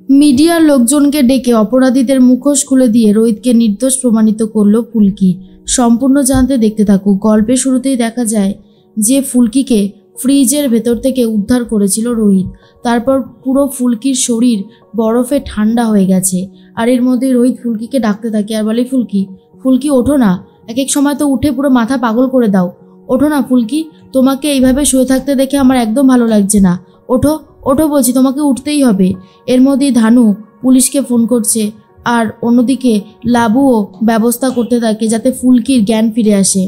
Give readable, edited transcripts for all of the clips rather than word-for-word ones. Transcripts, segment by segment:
মিডিয়ার লোকজনকে ডেকে অপরাধীদের মুখোশ খুলে দিয়ে রোহিতকে নির্দোষ প্রমাণিত করলো ফুলকি। সম্পূর্ণ জানতে দেখতে থাকুক। গল্পের শুরুতেই দেখা যায় যে ফুলকিকে ফ্রিজের ভেতর থেকে উদ্ধার করেছিল রোহিত। তারপর পুরো ফুলকির শরীর বরফে ঠান্ডা হয়ে গেছে। আর এর মধ্যে রোহিত ফুলকিকে ডাকতে থাকে আর বলে, ফুলকি ফুলকি ওঠো না, এক এক সময় তো উঠে পুরো মাথা পাগল করে দাও, ওঠো না ফুলকি, তোমাকে এইভাবে শুয়ে থাকতে দেখে আমার একদম ভালো লাগছে না, ওঠো ওঠো বলছি, তোমাকে উঠতেই হবে। এর মধ্যেই ধানু পুলিশকে ফোন করছে আর অন্যদিকে লাবুও ব্যবস্থা করতে থাকে যাতে ফুলকির জ্ঞান ফিরে আসে।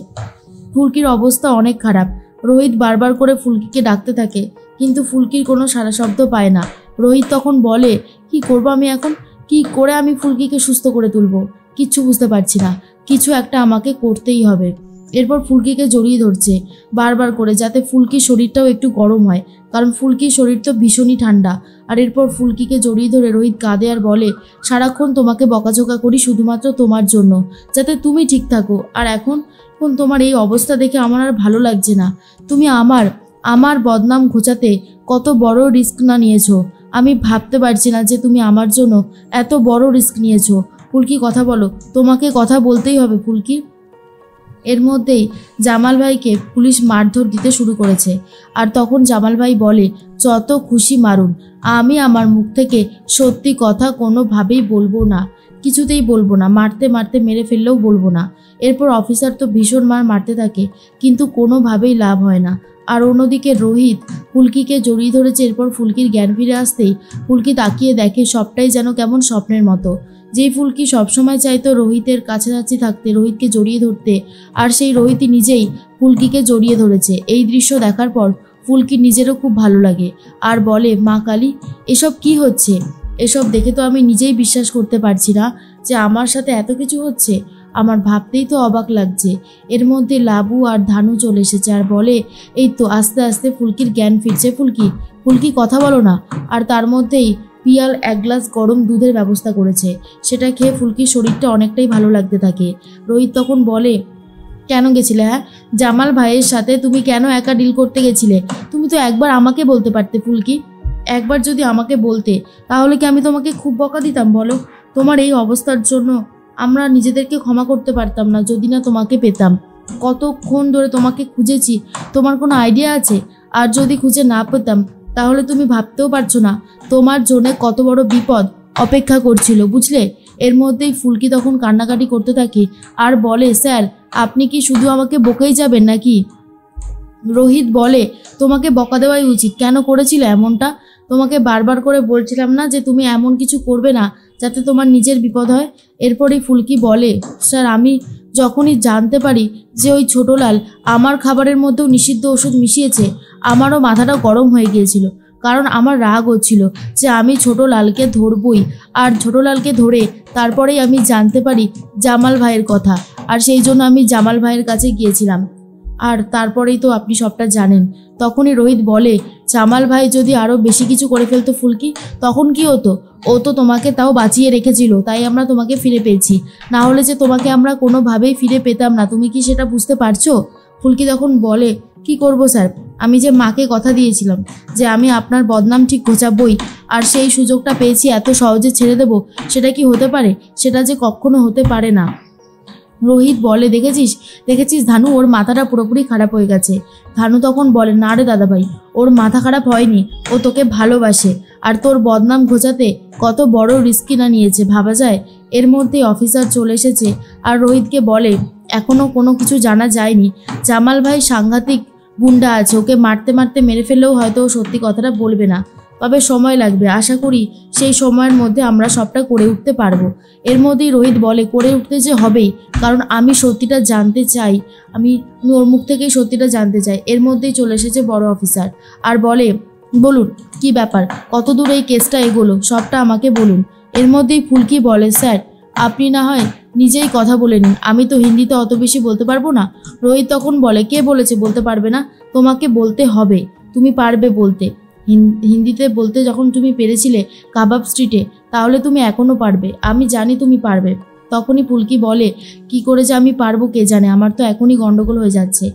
ফুলকির অবস্থা অনেক খারাপ। রোহিত বারবার করে ফুলকিকে ডাকতে থাকে কিন্তু ফুলকির কোনো সাড়া শব্দ পায় না। রোহিত তখন বলে, কি করবো আমি এখন, কি করে আমি ফুলকিকে সুস্থ করে তুলবো, কিচ্ছু বুঝতে পারছি না, কিছু একটা আমাকে করতেই হবে। এরপর ফুলকিকে জড়িয়ে ধরছে বারবার করে যাতে ফুলকির শরীরটাও একটু গরম হয়, কারণ ফুলকির শরীর তো ভীষণই ঠান্ডা। আর এরপর ফুলকিকে জড়িয়ে ধরে রোহিত কাঁদে আর বলে, সারাক্ষণ তোমাকে বকাঝোকা করি শুধুমাত্র তোমার জন্য, যাতে তুমি ঠিক থাকো, আর এখন তোমার এই অবস্থা দেখে আমার আর ভালো লাগছে না। তুমি আমার বদনাম ঘোচাতে কত বড় রিস্ক না নিয়েছো, আমি ভাবতে পারছি না যে তুমি আমার জন্য এত বড় রিস্ক নিয়েছো। ফুলকি কথা বলো, তোমাকে কথা বলতেই হবে ফুলকি। এর মধ্যেই জামাল ভাইকে পুলিশ মারধর দিতে শুরু করেছে। আর তখন জামাল ভাই বলে, যত খুশি মারুন, আমি আমার মুখ থেকে সত্যি কথা কোনোভাবেই বলবো না, কিছুতেই বলবো না, মারতে মারতে মেরে ফেললেও বলবো না। এরপর অফিসার তো ভীষণ মারতে থাকে কিন্তু কোনোভাবেই লাভ হয় না। আর অন্যদিকে রোহিত ফুলকিকে জড়িয়ে ধরেছে। এরপর ফুলকির জ্ঞান ফিরে আসতেই ফুলকি তাকিয়ে দেখে সবটাই যেন কেমন স্বপ্নের মতো। যেই ফুলকি সবসময় চাইতো রোহিতের কাছাকাছি থাকতে, রোহিতকে জড়িয়ে ধরতে, আর সেই রোহিতই নিজেই ফুলকিকে জড়িয়ে ধরেছে। এই দৃশ্য দেখার পর ফুলকির নিজেরও খুব ভালো লাগে আর বলে, মা কালী, এসব কি হচ্ছে, এসব দেখে তো আমি নিজেই বিশ্বাস করতে পারছি না যে আমার সাথে এত কিছু হচ্ছে, আমার ভাবতেই তো অবাক লাগছে। এর মধ্যে লাবু আর ধানু চলে এসেছে আর বলে, এই তো আস্তে আস্তে ফুলকির জ্ঞান ফিরছে, ফুলকি কথা বলো না। আর তার মধ্যেই পিয়াল এক গ্লাস গরম দুধের ব্যবস্থা করেছে, সেটা খেয়ে ফুলকির শরীরটা অনেকটাই ভালো লাগতে থাকে। রোহিত তখন বলে, কেন গেছিলে, হ্যাঁ জামাল ভাইয়ের সাথে তুমি কেন একা ডিল করতে গেছিলে, তুমি তো একবার আমাকে বলতে পারতে ফুলকি, একবার যদি আমাকে বলতে তাহলে কি আমি তোমাকে খুব বকা দিতাম বলো। তোমার এই অবস্থার জন্য আমরা নিজেদেরকে ক্ষমা করতে পারতাম না যদি না তোমাকে পেতাম। কতক্ষণ ধরে তোমাকে খুঁজেছি, তোমার কোনো আইডিয়া আছে? আর যদি খুঁজে না পেতাম তাহলে তুমি ভাবতেও পারছো না তোমার জন্য কত বড় বিপদ অপেক্ষা করছিল, বুঝলে। এর মধ্যেই ফুলকি তখন কান্নাকাটি করতে থাকে আর বলে, স্যার আপনি কি শুধু আমাকে বকেই যাবেন নাকি? রোহিত বলে, তোমাকে বকা দেওয়াই উচিত, কেন করেছিলে এমনটা? তোমাকে বারবার করে বলছিলাম না যে তুমি এমন কিছু করবে না যাতে তোমার নিজের বিপদ হয়। এরপরেই ফুলকি বলে, স্যার আমি যখনই জানতে পারি যে ওই ছোটলাল আমার খাবারের মধ্যেও নিষিদ্ধ ওষুধ মিশিয়েছে, আমারও মাথাটা গরম হয়ে গিয়েছিল, কারণ আমার রাগ হচ্ছিল যে আমি ছোটলালকে ধরবই। আর ছোটলালকে ধরে তারপরেই আমি জানতে পারি জামাল ভাইয়ের কথা, আর সেই জন্য আমি জামাল ভাইয়ের কাছে গিয়েছিলাম। আর তারপরেই তো আপনি সবটা জানেন। তখনই রোহিত বলে, জামাল ভাই যদি আরও বেশি কিছু করে ফেলতো ফুলকি, তখন কি হতো? ও তো তোমাকে তাও বাঁচিয়ে রেখেছিল, তাই আমরা তোমাকে ফিরে পেয়েছি, না হলে যে তোমাকে আমরা কোনোভাবেই ফিরে পেতাম না, তুমি কি সেটা বুঝতে পারছো? ফুলকি তখন বলে, কি করব স্যার, আমি যে মাকে কথা দিয়েছিলাম যে আমি আপনার বদনাম ঠিক ঘোচাবই, আর সেই সুযোগটা পেয়েছি, এত সহজে ছেড়ে দেব সেটা কি হতে পারে? সেটা যে কখনো হতে পারে না। রোহিত বলে, দেখেছিস ধানু, ওর মাথাটা পুরোপুরি খারাপ হয়ে গেছে। ধানু তখন বলে, না রে দাদাভাই, ওর মাথা খারাপ হয়নি, ও তোকে ভালোবাসে, আর তোর বদনাম ঘোচাতে কত বড় রিস্কি না নিয়েছে ভাবা যায়। এর মধ্যেই অফিসার চলে এসেছে আর রোহিতকে বলে, এখনও কোনো কিছু জানা যায়নি, জামাল ভাই সাংঘাতিক গুন্ডা আছে, ওকে মারতে মারতে মেরে ফেললেও হয়তো ও সত্যি কথাটা বলবে না, তবে সময় লাগবে, আশা করি সেই সময়ের মধ্যে আমরা সবটা করে উঠতে পারবো। এর মধ্যেই রোহিত বলে, করে উঠতে যে হবেই, কারণ আমি সত্যিটা জানতে চাই, আমি ওর মুখ থেকেই সত্যিটা জানতে চাই। এর মধ্যেই চলে এসেছে বড় অফিসার আর বলে, বলুন কি ব্যাপার, কত দূর এই কেসটা এগোলো, সবটা আমাকে বলুন। এর মধ্যেই ফুলকি বলে, স্যার আপনি না হয় নিজেই কথা বলে নিন, আমি তো হিন্দিতে অত বেশি বলতে পারবো না। রোহিত তখন বলে, কে বলেছে বলতে পারবে না? তোমাকে বলতে হবে, তুমি পারবে বলতে, হিন্দিতে বলতে যখন তুমি পেরেছিলে কাবাব স্ট্রিটে, তাহলে তুমি এখনও পারবে, আমি জানি তুমি পারবে। তখনই ফুলকি বলে, কি করে যে আমি পারবো কে জানে, আমার তো এখনই গন্ডগোল হয়ে যাচ্ছে।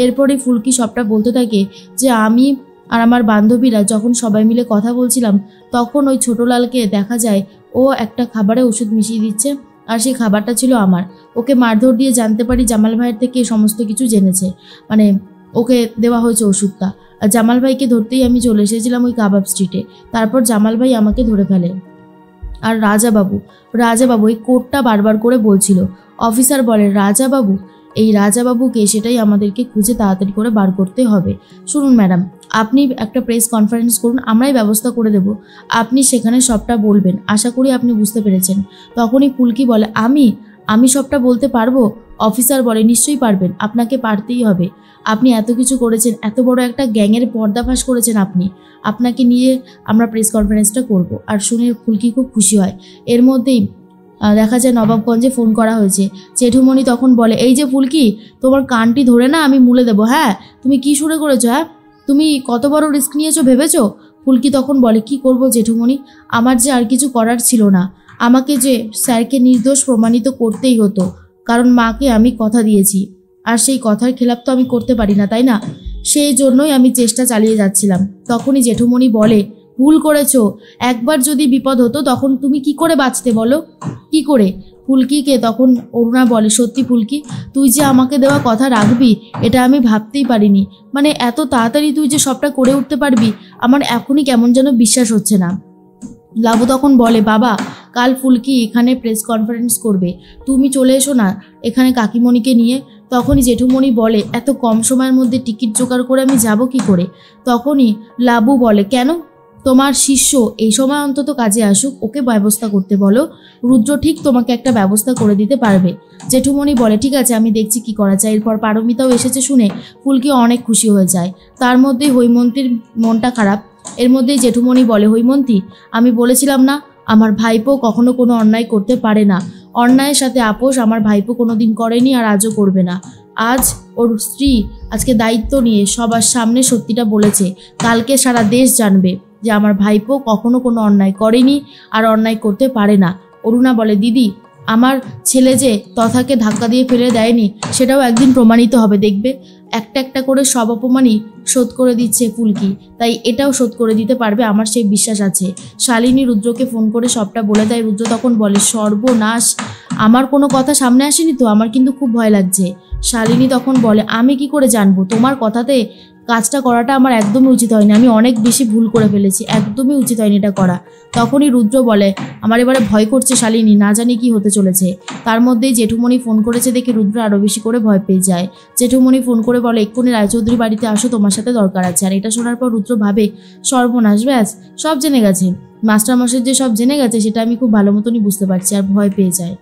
এরপরে ফুলকি সবটা বলতে থাকে যে আমি আর আমার বান্ধবীরা যখন সবাই মিলে কথা বলছিলাম তখন ওই ছোটলালকে দেখা যায় ও একটা খাবারে ওষুধ মিশিয়ে দিচ্ছে, আর সেই খাবারটা ছিল আমার। ওকে মারধর দিয়ে জানতে পারি জামাল ভাইয়ের থেকে সমস্ত কিছু জেনেছে, মানে ওকে দেওয়া হয়েছে ওষুধটা। আর জামাল ভাইকে ধরতেই আমি চলে এসেছিলাম ওই কাবাব স্ট্রিটে। তারপর জামাল ভাই আমাকে ধরে ফেলে। আর রাজাবাবু এই কোডটা বারবার করে বলছিল। অফিসার বলে রাজাবাবু, এই রাজাবাবুকে, সেটাই আমাদেরকে খুঁজে তাড়াতাড়ি করে বার করতে হবে। শুনুন ম্যাডাম, আপনি একটা প্রেস কনফারেন্স করুন, আমরাই ব্যবস্থা করে দেব। আপনি সেখানে সবটা বলবেন, আশা করি আপনি বুঝতে পেরেছেন। তখনই ফুলকি বলে আমি সবটা বলতে পারবো? অফিসার বলে নিশ্চয়ই পারবেন, আপনাকে পারতেই হবে। আপনি এত কিছু করেছেন, এত বড় একটা গ্যাংয়ের পর্দাফাশ করেছেন আপনি, আপনাকে নিয়ে আমরা প্রেস কনফারেন্সটা করব। আর শুনে ফুলকি খুব খুশি হয়। এর মধ্যেই দেখা যায় নবাবগঞ্জে ফোন করা হয়েছে। জেঠুমণি তখন বলে এই যে ফুলকি, তোমার কানটি ধরে না আমি মুলে দেবো। হ্যাঁ, তুমি কি শুরু করেছো? হ্যাঁ, তুমি কত বড় রিস্ক নিয়েছো ভেবেছো? ফুলকি তখন বলে কি করব জেঠুমণি, আমার যে আর কিছু করার ছিল না, আমাকে যে স্যারকে নির্দোষ প্রমাণিত করতেই হতো, কারণ মাকে আমি কথা দিয়েছি, আর সেই কথার খেলাপ তো আমি করতে পারি না, তাই না? সেই জন্যই আমি চেষ্টা চালিয়ে যাচ্ছিলাম। তখনই জেঠুমণি বলে ভুল করেছো, একবার যদি বিপদ হতো তখন তুমি কি করে বাঁচতে বলো, কি করে? ফুলকিকে তখন অরুণা বলে সত্যি ফুলকি, তুই যে আমাকে দেওয়া কথা রাখবি এটা আমি ভাবতেই পারিনি, মানে এত তাড়াতাড়ি তুই যে সবটা করে উঠতে পারবি আমার এখনই কেমন যেন বিশ্বাস হচ্ছে না। লাবু তখন বলে বাবা, কাল ফুলকি এখানে প্রেস কনফারেন্স করবে, তুমি চলে এসো না এখানে কাকিমণিকে নিয়ে। তখনই জেঠুমণি বলে এত কম সময়ের মধ্যে টিকিট জোগাড় করে আমি যাব কি করে? তখনই লাবু বলে কেন, তোমার শিষ্য এই সময় অন্তত কাজে আসুক, ওকে ব্যবস্থা করতে বলো, রুদ্র ঠিক তোমাকে একটা ব্যবস্থা করে দিতে পারবে। জেঠুমণি বলে ঠিক আছে, আমি দেখছি কি করা যায়। এরপর পারমিতাও এসেছে শুনে ফুলকি অনেক খুশি হয়ে যায়। তার মধ্যেই হৈমন্তীর মনটা খারাপ। এর মধ্যেই জেঠুমণি বলে হৈমন্তী, আমি বলেছিলাম না আমার ভাইপো কখনো কোনো অন্যায় করতে পারে না, অন্যায়ের সাথে আপোষ আমার ভাইপো কোনোদিন করেনি আর আজও করবে না। আজ ওর স্ত্রী আজকে দায়িত্ব নিয়ে সবার সামনে সত্যিটা বলেছে, কালকে সারা দেশ জানবে যে আমার ভাইপো কখনো কোনো অন্যায় করেনি আর অন্যায় করতে পারে না। অরুণা বলে দিদি, আমার ছেলে যে তথাকে ধাক্কা দিয়ে ফেলে দেয়নি সেটাও একদিন প্রমাণিত হবে, দেখবে। একটা একটা করে সব অপমানই শোধ করে দিচ্ছে ফুলকি, তাই এটাও শোধ করে দিতে পারবে, আমার সেই বিশ্বাস আছে। শালিনী রুদ্রকে ফোন করে সবটা বলে দেয়। রুদ্র তখন বলে সর্বনাশ, আমার কোনো কথা সামনে আসেনি তো, আমার কিন্তু খুব ভয় লাগছে। শালিনী তখন বলে আমি কি করে জানবো, তোমার কথাতে কাজটা করাটা আমার একদমই উচিত হয়নি, আমি অনেক বেশি ভুল করে ফেলেছি, একদমই উচিত হয়নি এটা করা। তখনই রুদ্র বলে আমার এবারে ভয় করছে শালিনী, না জানি কি হতে চলেছে। তার মধ্যেই জেঠুমণি ফোন করেছে দেখে রুদ্র আরও বেশি করে ভয় পেয়ে যায়। জেঠুমণি ফোন করে বলে এক্ষুনি রায়চৌধুরী বাড়িতে আসো, তোমার সাথে দরকার আছে। আর এটা শোনার পর রুদ্র ভাবে সর্বনাশ, ব্যাস সব জেনে গেছে, মাস্টারমশাই যে সব জেনে গেছে সেটা আমি খুব ভালো মতনই বুঝতে পারছি, আর ভয় পেয়ে যায়।